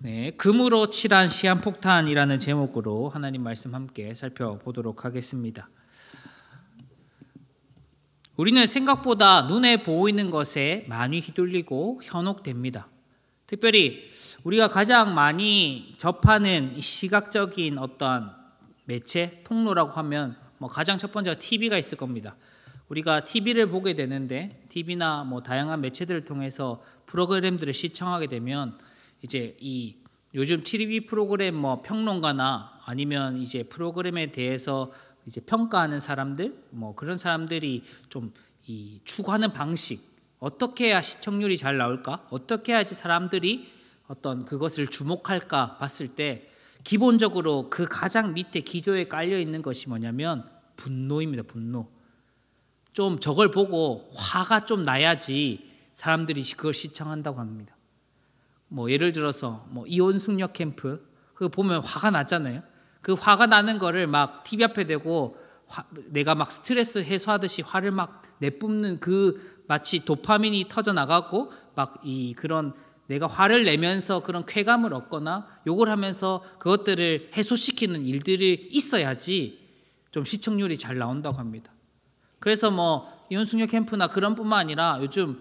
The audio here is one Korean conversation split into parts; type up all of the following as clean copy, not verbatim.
네, 금으로 칠한 시한폭탄이라는 제목으로 하나님 말씀 함께 살펴보도록 하겠습니다. 우리는 생각보다 눈에 보이는 것에 많이 휘둘리고 현혹됩니다. 특별히 우리가 가장 많이 접하는 시각적인 어떤 매체, 통로라고 하면 가장 첫 번째가 TV가 있을 겁니다. 우리가 TV를 보게 되는데 TV나 다양한 매체들을 통해서 프로그램들을 시청하게 되면 이제 이 요즘 TV 프로그램 평론가나 아니면 이제 프로그램에 대해서 이제 평가하는 사람들 그런 사람들이 좀 이 추구하는 방식, 어떻게 해야 시청률이 잘 나올까, 어떻게 해야지 사람들이 어떤 그것을 주목할까 봤을 때 기본적으로 그 가장 밑에 기조에 깔려 있는 것이 뭐냐면 분노입니다. 분노. 좀 저걸 보고 화가 좀 나야지 사람들이 그걸 시청한다고 합니다. 예를 들어서 이혼숙녀 캠프 그거 보면 화가 나잖아요. 그 화가 나는 거를 막 TV 앞에 대고 내가 막 스트레스 해소하듯이 화를 막 내뿜는 그 마치 도파민이 터져 나가고 막 그런 내가 화를 내면서 그런 쾌감을 얻거나 욕을 하면서 그것들을 해소시키는 일들이 있어야지 좀 시청률이 잘 나온다고 합니다. 그래서 이혼숙녀 캠프나 그런 뿐만 아니라 요즘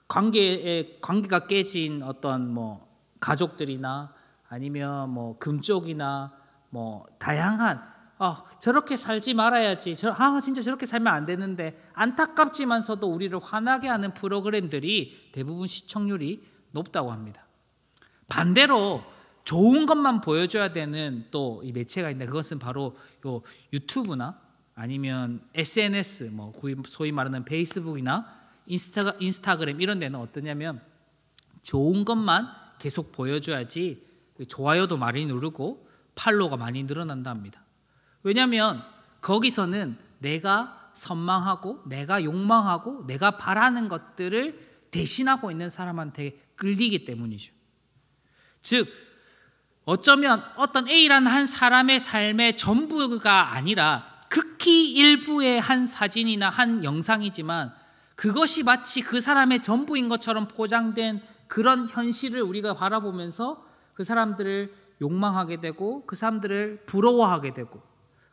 관계가 깨진 어떤 가족들이나 아니면 금쪽이나 다양한 저렇게 살지 말아야지, 진짜 저렇게 살면 안 되는데 안타깝지만서도 우리를 화나게 하는 프로그램들이 대부분 시청률이 높다고 합니다. 반대로 좋은 것만 보여줘야 되는 또 이 매체가 있는데 그것은 바로 요 유튜브나 아니면 SNS 소위 말하는 페이스북이나 인스타그램 이런 데는 어떠냐면 좋은 것만 계속 보여줘야지 좋아요도 많이 누르고 팔로우가 많이 늘어난다 합니다. 왜냐하면 거기서는 내가 선망하고 내가 욕망하고 내가 바라는 것들을 대신하고 있는 사람한테 끌리기 때문이죠. 즉 어쩌면 어떤 A라는 한 사람의 삶의 전부가 아니라 극히 일부의 한 사진이나 한 영상이지만 그것이 마치 그 사람의 전부인 것처럼 포장된 그런 현실을 우리가 바라보면서 그 사람들을 욕망하게 되고 그 사람들을 부러워하게 되고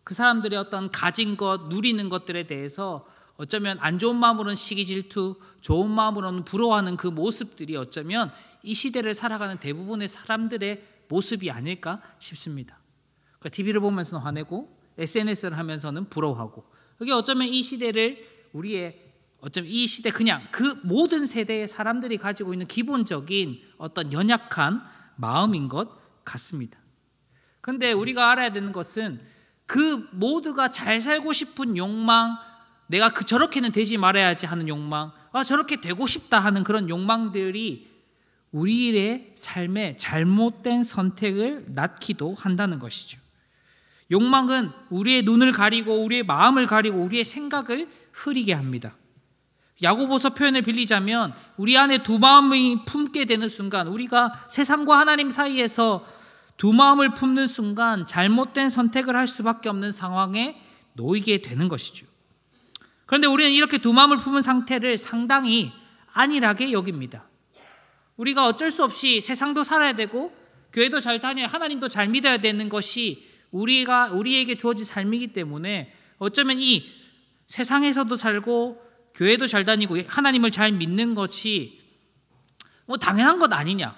그 사람들의 어떤 가진 것, 누리는 것들에 대해서 어쩌면 안 좋은 마음으로는 시기 질투, 좋은 마음으로는 부러워하는 그 모습들이 어쩌면 이 시대를 살아가는 대부분의 사람들의 모습이 아닐까 싶습니다. 그러니까 TV를 보면서는 화내고 SNS를 하면서는 부러워하고 그게 어쩌면 이 시대를 어쩌면 이 시대 그냥 그 모든 세대의 사람들이 가지고 있는 기본적인 어떤 연약한 마음인 것 같습니다. 그런데 우리가 알아야 되는 것은 그 모두가 잘 살고 싶은 욕망, 내가 저렇게는 되지 말아야지 하는 욕망, 저렇게 되고 싶다 하는 그런 욕망들이 우리의 삶에 잘못된 선택을 낳기도 한다는 것이죠. 욕망은 우리의 눈을 가리고 우리의 마음을 가리고 우리의 생각을 흐리게 합니다. 야고보서 표현을 빌리자면 우리 안에 두 마음이 품게 되는 순간 우리가 세상과 하나님 사이에서 두 마음을 품는 순간 잘못된 선택을 할 수밖에 없는 상황에 놓이게 되는 것이죠. 그런데 우리는 이렇게 두 마음을 품은 상태를 상당히 안일하게 여깁니다. 우리가 어쩔 수 없이 세상도 살아야 되고 교회도 잘 다녀야 하나님도 잘 믿어야 되는 것이 우리에게 주어진 삶이기 때문에 어쩌면 이 세상에서도 살고 교회도 잘 다니고 하나님을 잘 믿는 것이 당연한 것 아니냐,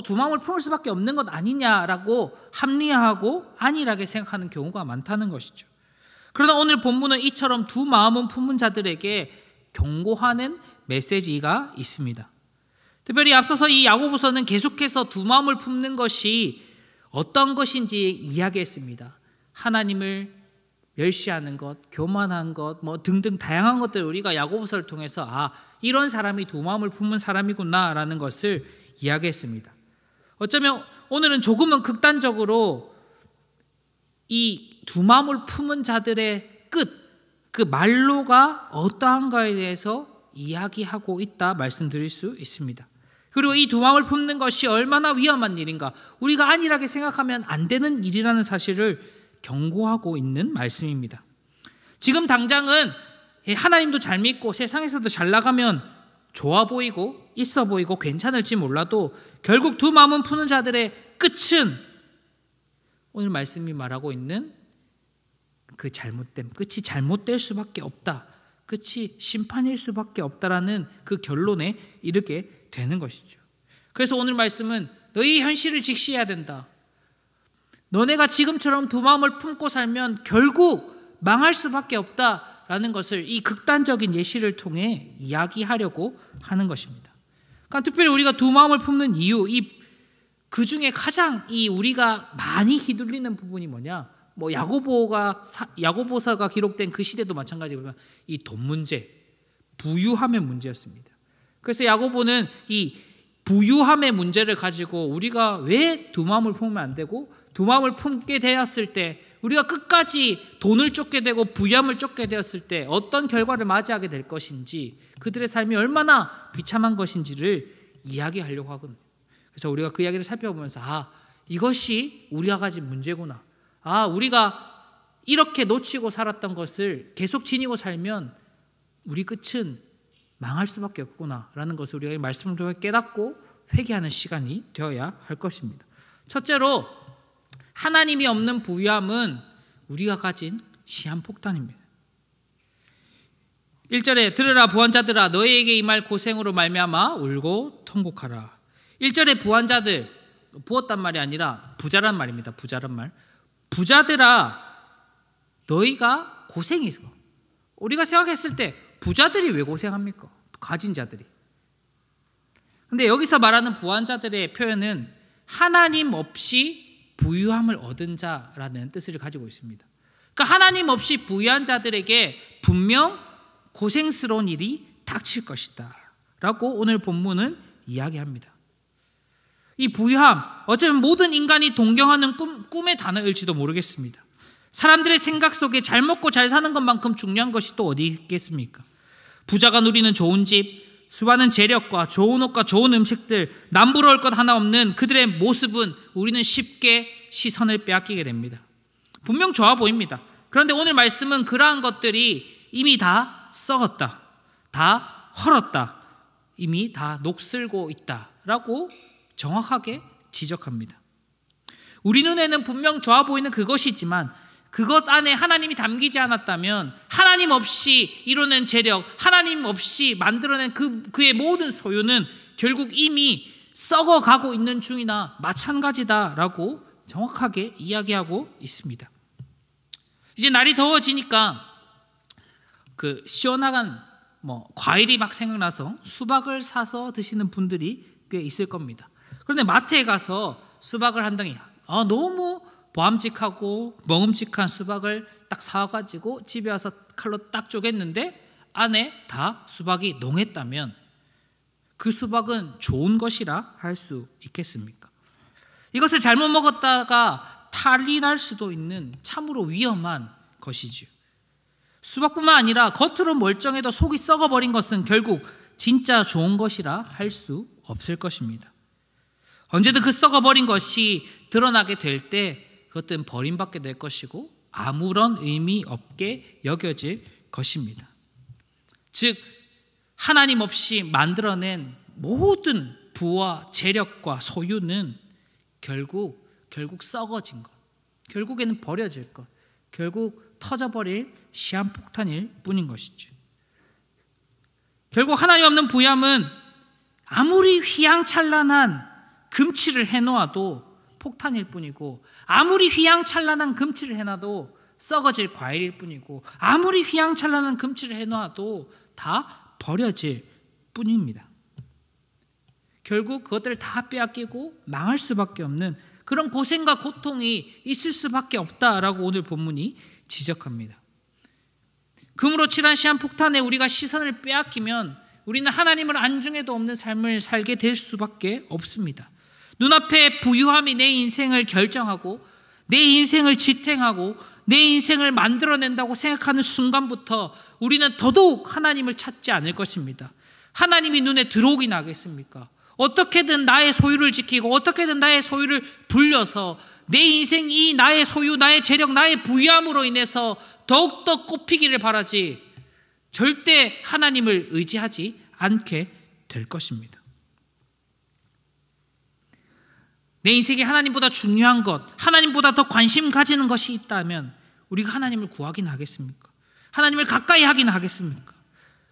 두 마음을 품을 수밖에 없는 것 아니냐라고 합리화하고 안일하게 생각하는 경우가 많다는 것이죠. 그러나 오늘 본문은 이처럼 두 마음은 품은 자들에게 경고하는 메시지가 있습니다. 특별히 앞서서 이 야고보서는 계속해서 두 마음을 품는 것이 어떤 것인지 이야기했습니다. 하나님을 멸시하는 것, 교만한 것, 등등 다양한 것들을 우리가 야고보서를 통해서 이런 사람이 두 마음을 품은 사람이구나라는 것을 이야기했습니다. 어쩌면 오늘은 조금은 극단적으로 이 두 마음을 품은 자들의 끝, 그 말로가 어떠한가에 대해서 이야기하고 있다 말씀드릴 수 있습니다. 그리고 이 두 마음을 품는 것이 얼마나 위험한 일인가, 우리가 안일하게 생각하면 안 되는 일이라는 사실을 경고하고 있는 말씀입니다. 지금 당장은 하나님도 잘 믿고 세상에서도 잘 나가면 좋아 보이고 있어 보이고 괜찮을지 몰라도 결국 두 마음은 푸는 자들의 끝은 오늘 말씀이 말하고 있는 그 잘못됨, 끝이 잘못될 수밖에 없다, 끝이 심판일 수밖에 없다라는 그 결론에 이르게 되는 것이죠. 그래서 오늘 말씀은 너희 현실을 직시해야 된다. 너네가 지금처럼 두 마음을 품고 살면 결국 망할 수밖에 없다라는 것을 이 극단적인 예시를 통해 이야기하려고 하는 것입니다. 그러니까 특별히 우리가 두 마음을 품는 이유, 그 중에 가장 우리가 많이 휘둘리는 부분이 뭐냐? 뭐 야고보서가 기록된 그 시대도 마찬가지지만 이 돈 문제, 부유함의 문제였습니다. 그래서 야고보는 이 부유함의 문제를 가지고 우리가 왜 두 마음을 품으면 안 되고 두 마음을 품게 되었을 때 우리가 끝까지 돈을 쫓게 되고 부유함을 쫓게 되었을 때 어떤 결과를 맞이하게 될 것인지, 그들의 삶이 얼마나 비참한 것인지를 이야기하려고 하거든요. 그래서 우리가 그 이야기를 살펴보면서 이것이 우리가 가진 문제구나. 우리가 이렇게 놓치고 살았던 것을 계속 지니고 살면 우리 끝은 망할 수밖에 없구나라는 것을 우리가 이 말씀을 통해 깨닫고 회개하는 시간이 되어야 할 것입니다. 첫째로 하나님이 없는 부유함은 우리가 가진 시한폭탄입니다. 1절에 들으라 부한자들아 너희에게 임할 고생으로 말미암아 울고 통곡하라. 1절에 부한자들, 부었단 말이 아니라 부자란 말입니다. 부자란 말. 부자들아 너희가 고생이 있어. 우리가 생각했을 때 부자들이 왜 고생합니까? 가진 자들이. 근데 여기서 말하는 부한자들의 표현은 하나님 없이 부유함을 얻은 자라는 뜻을 가지고 있습니다. 그러니까 하나님 없이 부유한 자들에게 분명 고생스러운 일이 닥칠 것이다 라고 오늘 본문은 이야기합니다. 이 부유함, 어쩌면 모든 인간이 동경하는 꿈의 단어일지도 모르겠습니다. 사람들의 생각 속에 잘 먹고 잘 사는 것만큼 중요한 것이 또 어디 있겠습니까? 부자가 누리는 좋은 집, 수많은 재력과 좋은 옷과 좋은 음식들, 남부러울 것 하나 없는 그들의 모습은 우리는 쉽게 시선을 빼앗기게 됩니다. 분명 좋아 보입니다. 그런데 오늘 말씀은 그러한 것들이 이미 다 썩었다, 다 헐었다, 이미 다 녹슬고 있다라고 정확하게 지적합니다. 우리 눈에는 분명 좋아 보이는 그것이지만 그것 안에 하나님이 담기지 않았다면 하나님 없이 이루어낸 재력, 하나님 없이 만들어낸 그의 모든 소유는 결국 이미 썩어가고 있는 중이나 마찬가지다라고 정확하게 이야기하고 있습니다. 이제 날이 더워지니까 그 시원한 과일이 막 생각나서 수박을 사서 드시는 분들이 꽤 있을 겁니다. 그런데 마트에 가서 수박을 한 덩이 너무 보암직하고 먹음직한 수박을 딱 사가지고 집에 와서 칼로 딱 쪼갰는데 안에 다 수박이 농했다면 그 수박은 좋은 것이라 할 수 있겠습니까? 이것을 잘못 먹었다가 탈이 날 수도 있는 참으로 위험한 것이지요. 수박뿐만 아니라 겉으로 멀쩡해도 속이 썩어버린 것은 결국 진짜 좋은 것이라 할 수 없을 것입니다. 언제든 그 썩어버린 것이 드러나게 될 때 그것은 버림받게 될 것이고 아무런 의미 없게 여겨질 것입니다. 즉 하나님 없이 만들어낸 모든 부와 재력과 소유는 결국 썩어진 것, 결국에는 버려질 것, 결국 터져버릴 시한폭탄일 뿐인 것이죠. 결국 하나님 없는 부유함은 아무리 휘황찬란한 금치를 해놓아도 폭탄일 뿐이고, 아무리 휘황찬란한 금치를 해놔도 썩어질 과일일 뿐이고, 아무리 휘황찬란한 금치를 해놔도 다 버려질 뿐입니다. 결국 그것들을 다 빼앗기고 망할 수밖에 없는 그런 고생과 고통이 있을 수밖에 없다라고 오늘 본문이 지적합니다. 금으로 칠한 시한폭탄에 우리가 시선을 빼앗기면 우리는 하나님을 안중에도 없는 삶을 살게 될 수밖에 없습니다. 눈앞에 부유함이 내 인생을 결정하고 내 인생을 지탱하고 내 인생을 만들어낸다고 생각하는 순간부터 우리는 더더욱 하나님을 찾지 않을 것입니다. 하나님이 눈에 들어오긴 하겠습니까? 어떻게든 나의 소유를 지키고 어떻게든 나의 소유를 불려서 내 인생이 나의 소유, 나의 재력, 나의 부유함으로 인해서 더욱더 꼽히기를 바라지 절대 하나님을 의지하지 않게 될 것입니다. 내 인생에 하나님보다 중요한 것, 하나님보다 더 관심 가지는 것이 있다면 우리가 하나님을 구하긴 하겠습니까? 하나님을 가까이 하긴 하겠습니까?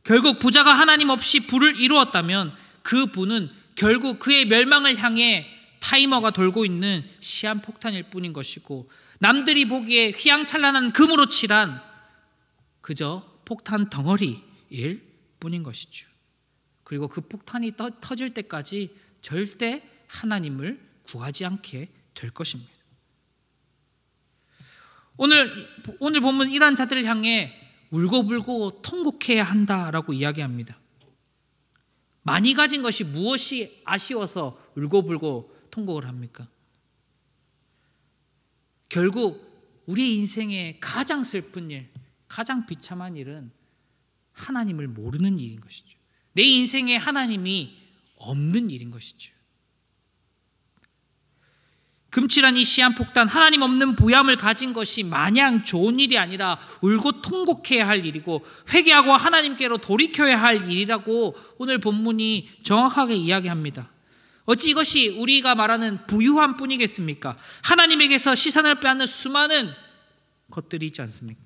결국 부자가 하나님 없이 부를 이루었다면 그 부는 결국 그의 멸망을 향해 타이머가 돌고 있는 시한폭탄일 뿐인 것이고, 남들이 보기에 휘황찬란한 금으로 칠한 그저 폭탄 덩어리일 뿐인 것이죠. 그리고 그 폭탄이 터질 때까지 절대 하나님을 구하지 않게 될 것입니다. 오늘 본문 이러한 자들을 향해 울고불고 통곡해야 한다라고 이야기합니다. 많이 가진 것이 무엇이 아쉬워서 울고불고 통곡을 합니까? 결국 우리의 인생의 가장 슬픈 일, 가장 비참한 일은 하나님을 모르는 일인 것이죠. 내 인생에 하나님이 없는 일인 것이죠. 금칠한 이 시한폭탄, 하나님 없는 부함을 가진 것이 마냥 좋은 일이 아니라 울고 통곡해야 할 일이고 회개하고 하나님께로 돌이켜야 할 일이라고 오늘 본문이 정확하게 이야기합니다. 어찌 이것이 우리가 말하는 부유함 뿐이겠습니까? 하나님에게서 시선을 빼앗는 수많은 것들이 있지 않습니까?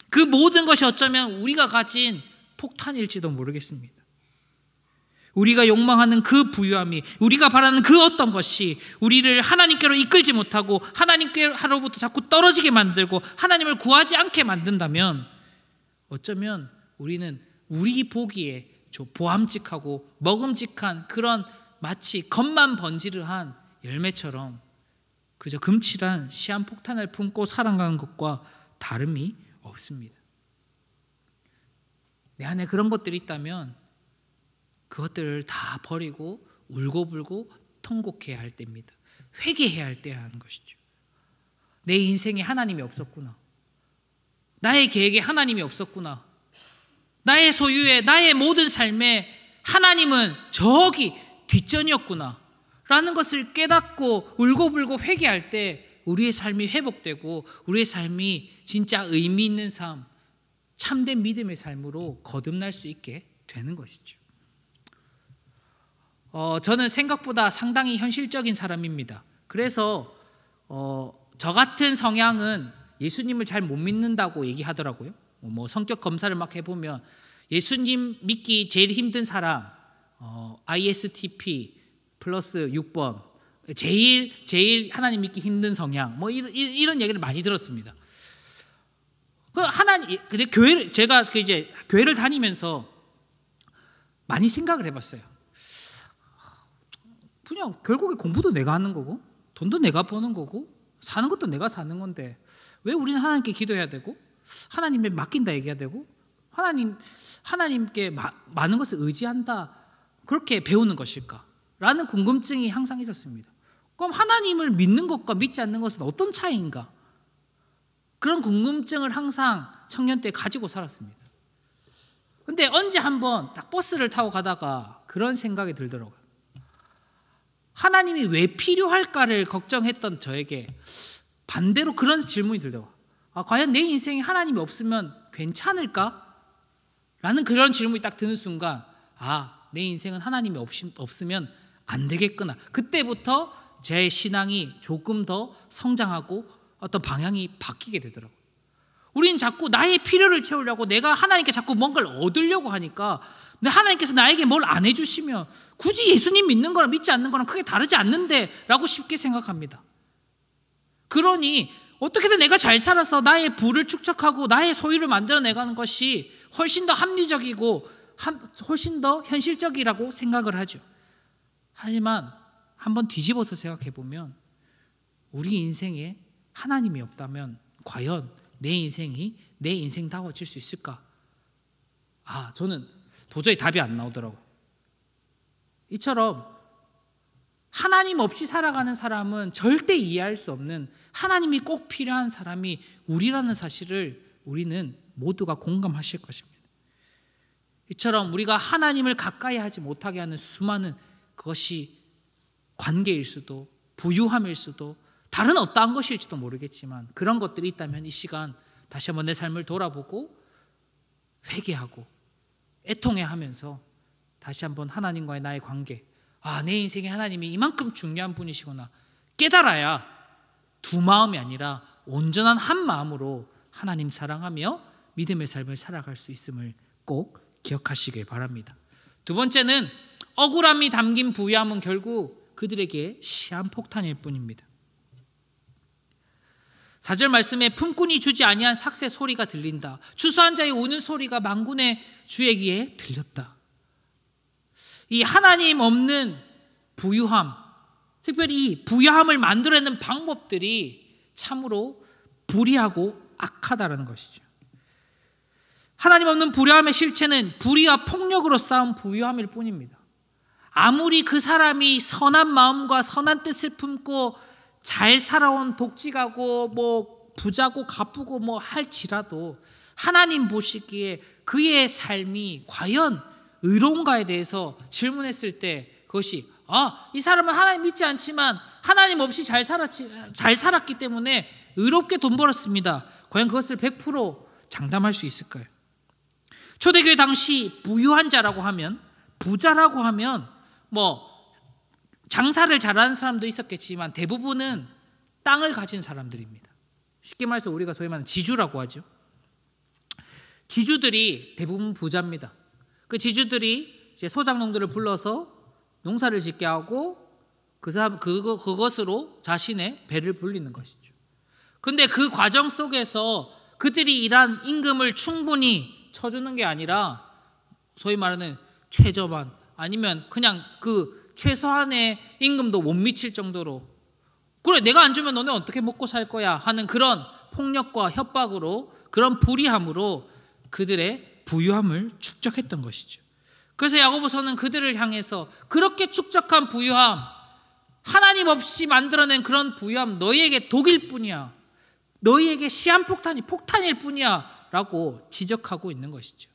그 모든 것이 어쩌면 우리가 가진 폭탄일지도 모르겠습니다. 우리가 욕망하는 그 부유함이, 우리가 바라는 그 어떤 것이 우리를 하나님께로 이끌지 못하고 하나님께로부터 자꾸 떨어지게 만들고 하나님을 구하지 않게 만든다면 어쩌면 우리는 우리 보기에 보암직하고 먹음직한 그런 마치 겉만 번지르한 열매처럼 그저 금칠한 시한폭탄을 품고 살아가는 것과 다름이 없습니다. 내 안에 그런 것들이 있다면 그것들을 다 버리고 울고불고 통곡해야 할 때입니다. 회개해야 할 때야 하는 것이죠. 내 인생에 하나님이 없었구나. 나의 계획에 하나님이 없었구나. 나의 소유에, 나의 모든 삶에 하나님은 저기 뒷전이었구나 라는 것을 깨닫고 울고불고 회개할 때 우리의 삶이 회복되고 우리의 삶이 진짜 의미 있는 삶, 참된 믿음의 삶으로 거듭날 수 있게 되는 것이죠. 저는 생각보다 상당히 현실적인 사람입니다. 그래서 저 같은 성향은 예수님을 잘 못 믿는다고 얘기하더라고요. 뭐 성격 검사를 막 해보면 예수님 믿기 제일 힘든 사람 ISTP 플러스 6번 제일 하나님 믿기 힘든 성향 뭐 이런 얘기를 많이 들었습니다. 근데 제가 이제 교회를 다니면서 많이 생각을 해봤어요. 그냥 결국에 공부도 내가 하는 거고 돈도 내가 버는 거고 사는 것도 내가 사는 건데 왜 우리는 하나님께 기도해야 되고 하나님에 맡긴다 얘기해야 되고 하나님께 많은 것을 의지한다 그렇게 배우는 것일까? 라는 궁금증이 항상 있었습니다. 그럼 하나님을 믿는 것과 믿지 않는 것은 어떤 차이인가? 그런 궁금증을 항상 청년 때 가지고 살았습니다. 근데 언제 한번 딱 버스를 타고 가다가 그런 생각이 들더라고요. 하나님이 왜 필요할까를 걱정했던 저에게 반대로 그런 질문이 들더라고요. 과연 내 인생에 하나님이 없으면 괜찮을까? 라는 그런 질문이 딱 드는 순간 내 인생은 하나님이 없으면 안 되겠구나. 그때부터 제 신앙이 조금 더 성장하고 어떤 방향이 바뀌게 되더라고요. 우리는 자꾸 나의 필요를 채우려고 내가 하나님께 자꾸 뭔가를 얻으려고 하니까 근데 하나님께서 나에게 뭘 안 해주시면 굳이 예수님 믿는 거랑 믿지 않는 거랑 크게 다르지 않는데 라고 쉽게 생각합니다. 그러니 어떻게든 내가 잘 살아서 나의 부를 축적하고 나의 소유를 만들어내가는 것이 훨씬 더 합리적이고 훨씬 더 현실적이라고 생각을 하죠. 하지만 한번 뒤집어서 생각해보면 우리 인생에 하나님이 없다면 과연 내 인생이 내 인생다워질 수 있을까? 저는 도저히 답이 안 나오더라고요. 이처럼 하나님 없이 살아가는 사람은 절대 이해할 수 없는 하나님이 꼭 필요한 사람이 우리라는 사실을 우리는 모두가 공감하실 것입니다. 이처럼 우리가 하나님을 가까이 하지 못하게 하는 수많은 그것이 관계일 수도 부유함일 수도 다른 어떠한 것일지도 모르겠지만 그런 것들이 있다면 이 시간 다시 한번 내 삶을 돌아보고 회개하고 애통해하면서 다시 한번 하나님과의 나의 관계 내 인생에 하나님이 이만큼 중요한 분이시구나 깨달아야 두 마음이 아니라 온전한 한 마음으로 하나님 사랑하며 믿음의 삶을 살아갈 수 있음을 꼭 기억하시길 바랍니다. 두 번째는 억울함이 담긴 부유함은 결국 그들에게 시한폭탄일 뿐입니다. 4절 말씀에 품꾼이 주지 아니한 삭새 소리가 들린다. 추수한 자의 우는 소리가 만군의 주의 귀에 들렸다. 이 하나님 없는 부유함, 특별히 이 부유함을 만들어내는 방법들이 참으로 불의하고 악하다는 것이죠. 하나님 없는 부유함의 실체는 불의와 폭력으로 쌓은 부유함일 뿐입니다. 아무리 그 사람이 선한 마음과 선한 뜻을 품고 잘 살아온 독직하고 뭐 부자고 가쁘고 뭐 할지라도 하나님 보시기에 그의 삶이 과연 의로운가에 대해서 질문했을 때 그것이 이 사람은 하나님 믿지 않지만 하나님 없이 잘 살았기 때문에 의롭게 돈 벌었습니다. 과연 그것을 100% 장담할 수 있을까요? 초대교회 당시 부유한 자라고 하면, 부자라고 하면 뭐 장사를 잘하는 사람도 있었겠지만 대부분은 땅을 가진 사람들입니다. 쉽게 말해서 우리가 소위 말하는 지주라고 하죠. 지주들이 대부분 부자입니다. 그 지주들이 이제 소작농들을 불러서 농사를 짓게 하고 그것으로 자신의 배를 불리는 것이죠. 근데 그 과정 속에서 그들이 일한 임금을 충분히 쳐주는 게 아니라 소위 말하는 최저반 아니면 그냥 그 최소한의 임금도 못 미칠 정도로 그래 내가 안 주면 너네 어떻게 먹고 살 거야 하는 그런 폭력과 협박으로 그런 불의함으로 그들의 부유함을 축적했던 것이죠. 그래서 야고보서는 그들을 향해서 그렇게 축적한 부유함, 하나님 없이 만들어낸 그런 부유함 너희에게 독일 뿐이야, 너희에게 시한폭탄이 폭탄일 뿐이야 라고 지적하고 있는 것이죠.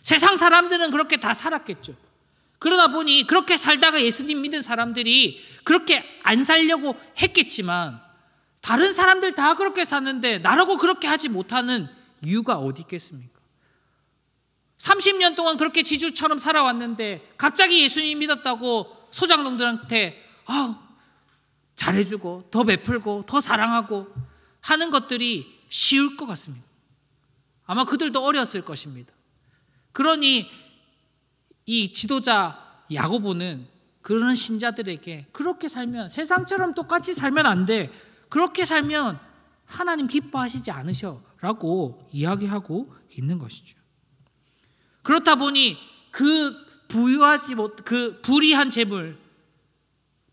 세상 사람들은 그렇게 다 살았겠죠. 그러다 보니 그렇게 살다가 예수님 믿은 사람들이 그렇게 안 살려고 했겠지만 다른 사람들 다 그렇게 사는데 나라고 그렇게 하지 못하는 이유가 어디 있겠습니까? 30년 동안 그렇게 지주처럼 살아왔는데 갑자기 예수님 믿었다고 소작농들한테 잘해주고 더 베풀고 더 사랑하고 하는 것들이 쉬울 것 같습니다. 아마 그들도 어려웠을 것입니다. 그러니 이 지도자 야고보는 그런 신자들에게 그렇게 살면 세상처럼 똑같이 살면 안 돼. 그렇게 살면 하나님 기뻐하시지 않으셔 라고 이야기하고 있는 것이죠. 그렇다 보니 그 불의한 재물,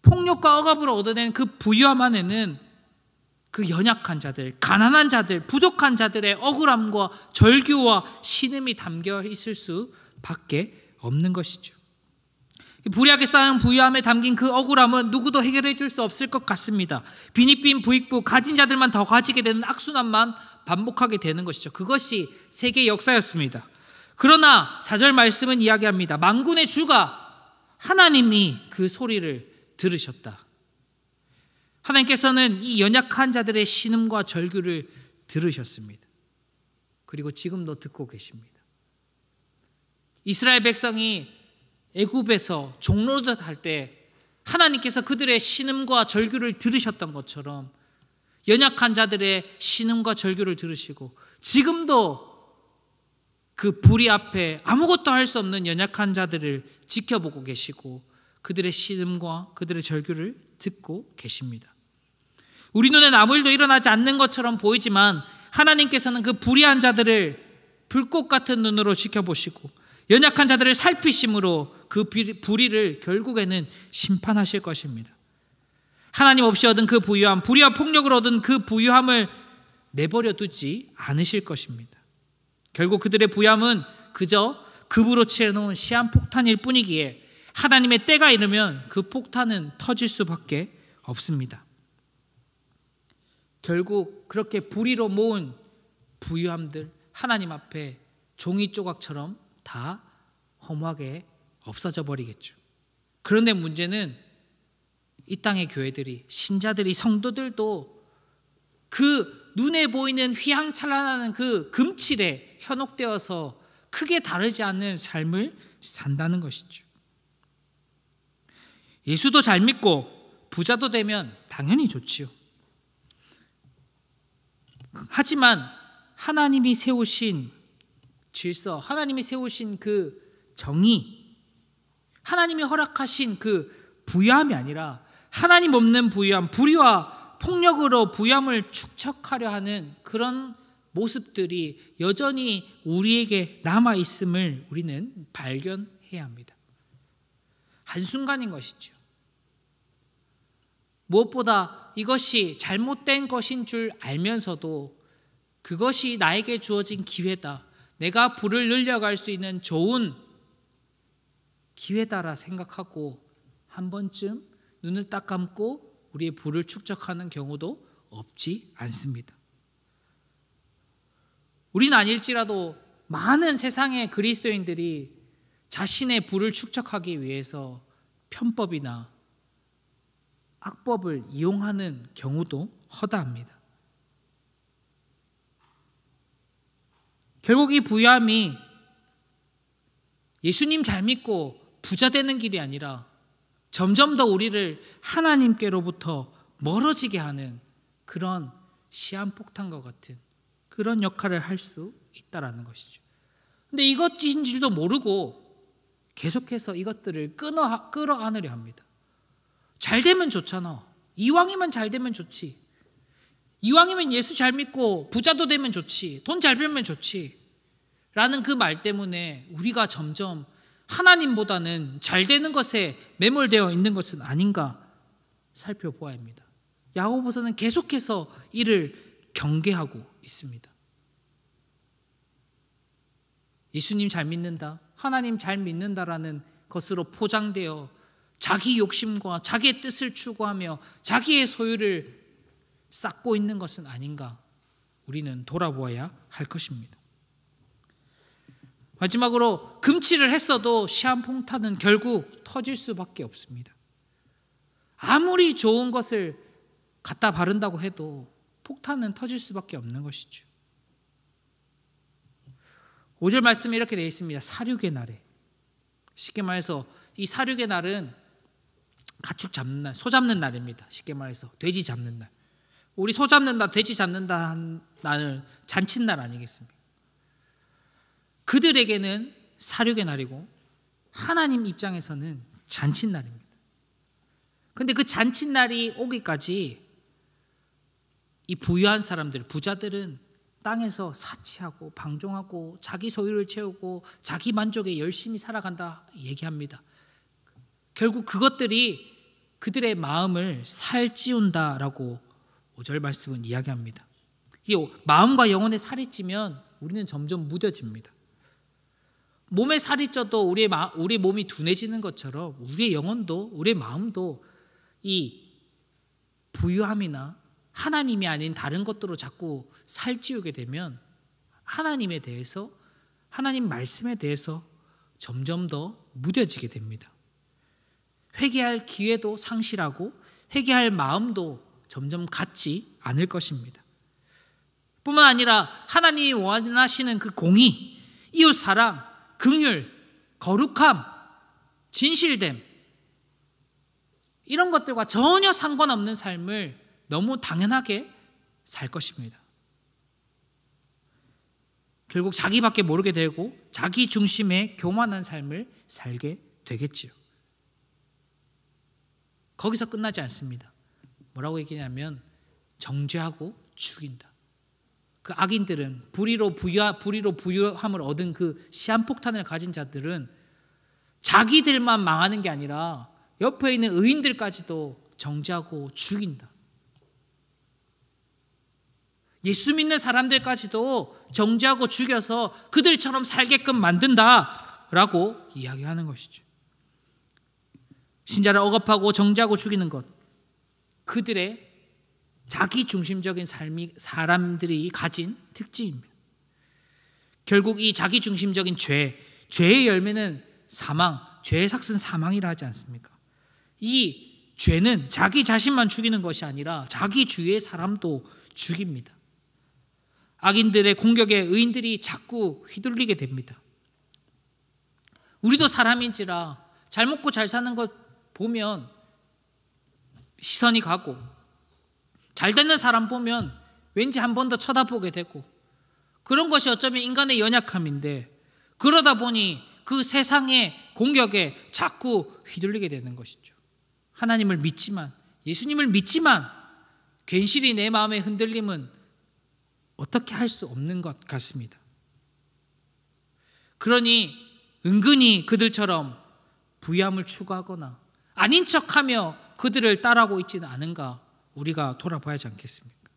폭력과 억압으로 얻어낸 그 부유함 안에는 그 연약한 자들, 가난한 자들, 부족한 자들의 억울함과 절규와 신음이 담겨 있을 수밖에 없는 것이죠. 불의하게 쌓은 부유함에 담긴 그 억울함은 누구도 해결해 줄 수 없을 것 같습니다. 빈익빈 부익부, 가진 자들만 더 가지게 되는 악순환만 반복하게 되는 것이죠. 그것이 세계 역사였습니다. 그러나 4절 말씀은 이야기합니다. 만군의 주가 하나님이 그 소리를 들으셨다. 하나님께서는 이 연약한 자들의 신음과 절규를 들으셨습니다. 그리고 지금도 듣고 계십니다. 이스라엘 백성이 애굽에서 종노릇 할 때 하나님께서 그들의 신음과 절규를 들으셨던 것처럼 연약한 자들의 신음과 절규를 들으시고 지금도 그 불의 앞에 아무것도 할 수 없는 연약한 자들을 지켜보고 계시고 그들의 신음과 그들의 절규를 듣고 계십니다. 우리 눈엔 아무 일도 일어나지 않는 것처럼 보이지만 하나님께서는 그 불의한 자들을 불꽃 같은 눈으로 지켜보시고 연약한 자들을 살피심으로 그 불의를 결국에는 심판하실 것입니다. 하나님 없이 얻은 그 부유함, 불의와 폭력을 얻은 그 부유함을 내버려 두지 않으실 것입니다. 결국 그들의 부유함은 그저 급으로 채워놓은 시한폭탄일 뿐이기에 하나님의 때가 이르면 그 폭탄은 터질 수밖에 없습니다. 결국 그렇게 불의로 모은 부유함들 하나님 앞에 종이 조각처럼 다 허무하게 없어져 버리겠죠. 그런데 문제는 이 땅의 교회들이, 신자들이, 성도들도 그 눈에 보이는 휘황찬란한 그 금칠에 현혹되어서 크게 다르지 않는 삶을 산다는 것이죠. 예수도 잘 믿고 부자도 되면 당연히 좋지요. 하지만 하나님이 세우신 질서, 하나님이 세우신 그 정의, 하나님이 허락하신 그 부유함이 아니라 하나님 없는 부유함, 불의와 폭력으로 부유함을 축적하려 하는 그런 모습들이 여전히 우리에게 남아있음을 우리는 발견해야 합니다. 한순간인 것이죠. 무엇보다 이것이 잘못된 것인 줄 알면서도 그것이 나에게 주어진 기회다, 내가 부를 늘려갈 수 있는 좋은 기회다라 생각하고 한 번쯤 눈을 딱 감고 우리의 부를 축적하는 경우도 없지 않습니다. 우리는 아닐지라도 많은 세상의 그리스도인들이 자신의 부를 축적하기 위해서 편법이나 악법을 이용하는 경우도 허다합니다. 결국 이 부유함이 예수님 잘 믿고 부자 되는 길이 아니라 점점 더 우리를 하나님께로부터 멀어지게 하는 그런 시한폭탄과 같은 그런 역할을 할 수 있다라는 것이죠. 근데 이것인 줄도 모르고 계속해서 이것들을 끌어안으려 합니다. 잘 되면 좋잖아. 이왕이면 잘 되면 좋지. 이왕이면 예수 잘 믿고 부자도 되면 좋지. 돈 잘 벌면 좋지. 라는 그 말 때문에 우리가 점점 하나님보다는 잘 되는 것에 매몰되어 있는 것은 아닌가 살펴보아야 합니다. 야고보서는 계속해서 이를 경계하고 있습니다. 예수님 잘 믿는다, 하나님 잘 믿는다라는 것으로 포장되어 자기 욕심과 자기의 뜻을 추구하며 자기의 소유를 쌓고 있는 것은 아닌가 우리는 돌아보아야 할 것입니다. 마지막으로 금치를 했어도 시한폭탄은 결국 터질 수밖에 없습니다. 아무리 좋은 것을 갖다 바른다고 해도 폭탄은 터질 수밖에 없는 것이죠. 5절 말씀에 이렇게 되어 있습니다. 사륙의 날에. 쉽게 말해서 이 사륙의 날은 가축 잡는 날, 소 잡는 날입니다. 쉽게 말해서 돼지 잡는 날. 우리 소 잡는다, 돼지 잡는다 하는 날은 잔칫날 아니겠습니까? 그들에게는 사륙의 날이고 하나님 입장에서는 잔칫날입니다. 그런데 그 잔칫날이 오기까지 이 부유한 사람들, 부자들은 땅에서 사치하고 방종하고 자기 소유를 채우고 자기 만족에 열심히 살아간다 얘기합니다. 결국 그것들이 그들의 마음을 살찌운다라고 5절 말씀은 이야기합니다. 이 마음과 영혼에 살이 찌면 우리는 점점 무뎌집니다. 몸에 살이 쪄도 우리 몸이 둔해지는 것처럼 우리의 영혼도 우리의 마음도 이 부유함이나 하나님이 아닌 다른 것들로 자꾸 살찌우게 되면 하나님에 대해서, 하나님 말씀에 대해서 점점 더 무뎌지게 됩니다. 회개할 기회도 상실하고 회개할 마음도 점점 갖지 않을 것입니다. 뿐만 아니라 하나님이 원하시는 그 공의, 이웃 사랑, 긍휼, 거룩함, 진실됨, 이런 것들과 전혀 상관없는 삶을 너무 당연하게 살 것입니다. 결국 자기밖에 모르게 되고 자기 중심의 교만한 삶을 살게 되겠지요. 거기서 끝나지 않습니다. 뭐라고 얘기냐면 정죄하고 죽인다. 그 악인들은 불의로 부유함을 얻은 그 시한폭탄을 가진 자들은 자기들만 망하는 게 아니라 옆에 있는 의인들까지도 정죄하고 죽인다. 예수 믿는 사람들까지도 정죄하고 죽여서 그들처럼 살게끔 만든다라고 이야기하는 것이죠. 신자를 억압하고 정죄하고 죽이는 것, 그들의 자기 중심적인 삶이 사람들이 가진 특징입니다. 결국 이 자기 중심적인 죄의 열매는 사망, 죄의 삭은 사망이라 하지 않습니까? 이 죄는 자기 자신만 죽이는 것이 아니라 자기 주위의 사람도 죽입니다. 악인들의 공격에 의인들이 자꾸 휘둘리게 됩니다. 우리도 사람인지라 잘 먹고 잘 사는 것 보면 시선이 가고 잘 되는 사람 보면 왠지 한 번 더 쳐다보게 되고, 그런 것이 어쩌면 인간의 연약함인데, 그러다 보니 그 세상의 공격에 자꾸 휘둘리게 되는 것이죠. 하나님을 믿지만, 예수님을 믿지만 괜시리 내 마음의 흔들림은 어떻게 할 수 없는 것 같습니다. 그러니 은근히 그들처럼 부유함을 추구하거나 아닌 척하며 그들을 따라하고 있지는 않은가 우리가 돌아봐야 하지 않겠습니까?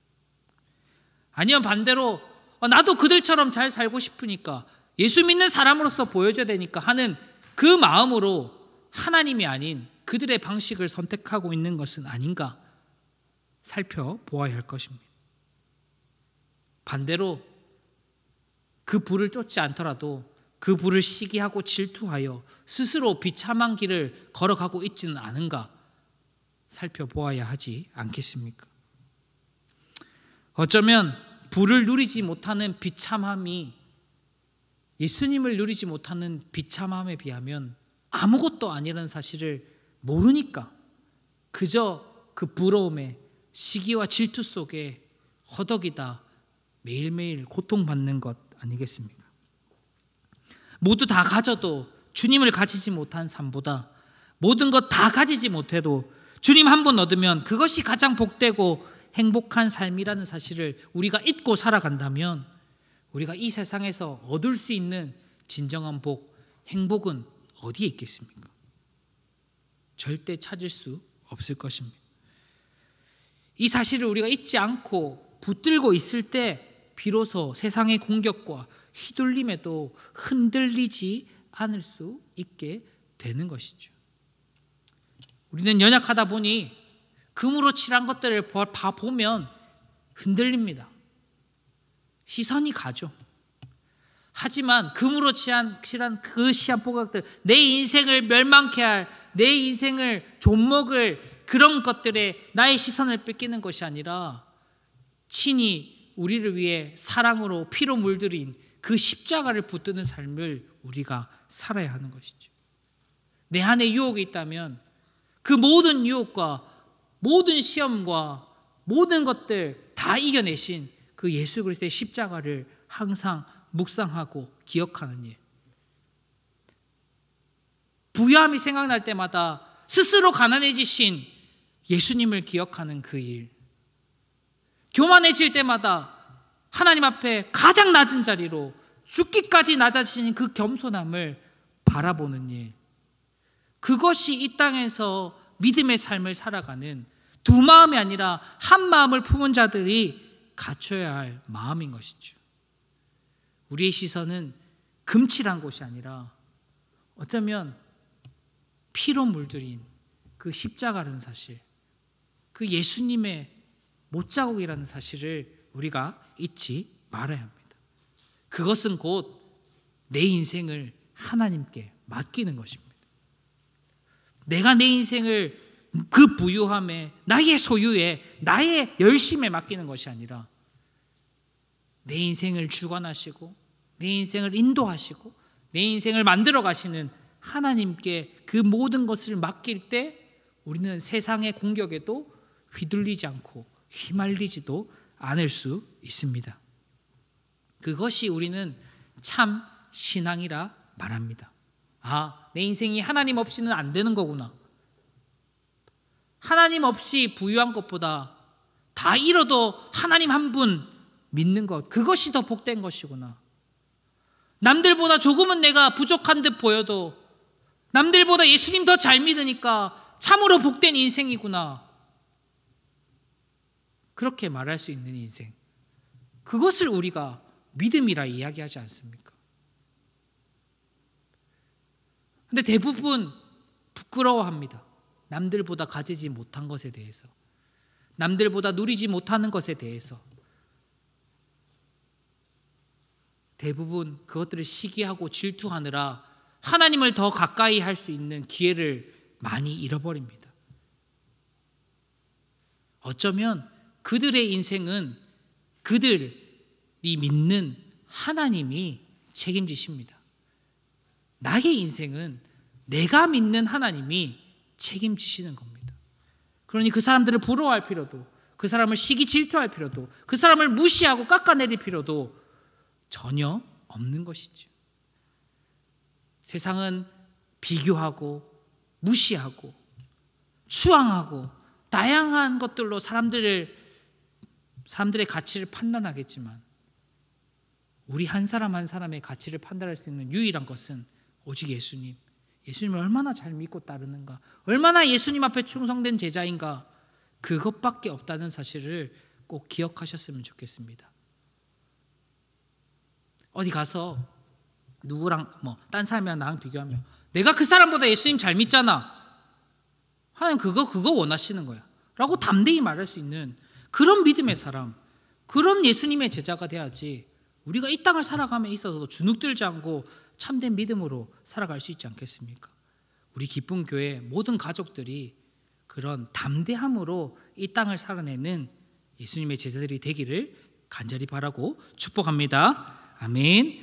아니면 반대로 나도 그들처럼 잘 살고 싶으니까, 예수 믿는 사람으로서 보여줘야 되니까 하는 그 마음으로 하나님이 아닌 그들의 방식을 선택하고 있는 것은 아닌가 살펴보아야 할 것입니다. 반대로 그 불을 쫓지 않더라도 그 불을 시기하고 질투하여 스스로 비참한 길을 걸어가고 있지는 않은가 살펴보아야 하지 않겠습니까? 어쩌면 불을 누리지 못하는 비참함이 예수님을 누리지 못하는 비참함에 비하면 아무것도 아니라는 사실을 모르니까 그저 그 부러움에 시기와 질투 속에 허덕이다 매일매일 고통받는 것 아니겠습니까? 모두 다 가져도 주님을 가지지 못한 삶보다 모든 것 다 가지지 못해도 주님 한 번 얻으면 그것이 가장 복되고 행복한 삶이라는 사실을 우리가 잊고 살아간다면 우리가 이 세상에서 얻을 수 있는 진정한 복, 행복은 어디에 있겠습니까? 절대 찾을 수 없을 것입니다. 이 사실을 우리가 잊지 않고 붙들고 있을 때 비로소 세상의 공격과 휘둘림에도 흔들리지 않을 수 있게 되는 것이죠. 우리는 연약하다 보니 금으로 칠한 것들을 보면 흔들립니다. 시선이 가죠. 하지만 금으로 칠한 그 시한포각들, 내 인생을 멸망케 할, 내 인생을 좀먹을 그런 것들에 나의 시선을 뺏기는 것이 아니라 친히 우리를 위해 사랑으로 피로 물들인 그 십자가를 붙드는 삶을 우리가 살아야 하는 것이죠. 내 안에 유혹이 있다면 그 모든 유혹과 모든 시험과 모든 것들 다 이겨내신 그 예수 그리스도의 십자가를 항상 묵상하고 기억하는 일. 부유함이 생각날 때마다 스스로 가난해지신 예수님을 기억하는 그 일. 교만해질 때마다 하나님 앞에 가장 낮은 자리로 죽기까지 낮아지신 그 겸손함을 바라보는 일. 그것이 이 땅에서 믿음의 삶을 살아가는 두 마음이 아니라 한 마음을 품은 자들이 갖춰야 할 마음인 것이죠. 우리의 시선은 금칠한 곳이 아니라 어쩌면 피로 물들인 그 십자가라는 사실, 그 예수님의 못자국이라는 사실을 우리가 잊지 말아야 합니다. 그것은 곧 내 인생을 하나님께 맡기는 것입니다. 내가 내 인생을 그 부유함에, 나의 소유에, 나의 열심에 맡기는 것이 아니라 내 인생을 주관하시고 내 인생을 인도하시고 내 인생을 만들어 가시는 하나님께 그 모든 것을 맡길 때 우리는 세상의 공격에도 휘둘리지 않고 휘말리지도 않을 수 있습니다. 그것이 우리는 참 신앙이라 말합니다. 아, 내 인생이 하나님 없이는 안 되는 거구나. 하나님 없이 부유한 것보다 다 잃어도 하나님 한 분 믿는 것, 그것이 더 복된 것이구나. 남들보다 조금은 내가 부족한 듯 보여도 남들보다 예수님 더 잘 믿으니까 참으로 복된 인생이구나. 그렇게 말할 수 있는 인생, 그것을 우리가 믿음이라 이야기하지 않습니까? 근데 대부분 부끄러워합니다. 남들보다 가지지 못한 것에 대해서, 남들보다 누리지 못하는 것에 대해서 대부분 그것들을 시기하고 질투하느라 하나님을 더 가까이 할 수 있는 기회를 많이 잃어버립니다. 어쩌면 그들의 인생은 그들이 믿는 하나님이 책임지십니다. 나의 인생은 내가 믿는 하나님이 책임지시는 겁니다. 그러니 그 사람들을 부러워할 필요도, 그 사람을 시기 질투할 필요도, 그 사람을 무시하고 깎아내릴 필요도 전혀 없는 것이죠. 세상은 비교하고 무시하고 추앙하고 다양한 것들로 사람들의 가치를 판단하겠지만 우리 한 사람 한 사람의 가치를 판단할 수 있는 유일한 것은 오직 예수님. 예수님을 얼마나 잘 믿고 따르는가, 얼마나 예수님 앞에 충성된 제자인가, 그것밖에 없다는 사실을 꼭 기억하셨으면 좋겠습니다. 어디 가서 누구랑 딴 사람이랑 나랑 비교하면 내가 그 사람보다 예수님 잘 믿잖아, 하나님 그거 원하시는 거야 라고 담대히 말할 수 있는 그런 믿음의 사람, 그런 예수님의 제자가 돼야지 우리가 이 땅을 살아감에 있어서도 주눅들지 않고 참된 믿음으로 살아갈 수 있지 않겠습니까? 우리 기쁜 교회 모든 가족들이 그런 담대함으로 이 땅을 살아내는 예수님의 제자들이 되기를 간절히 바라고 축복합니다. 아멘.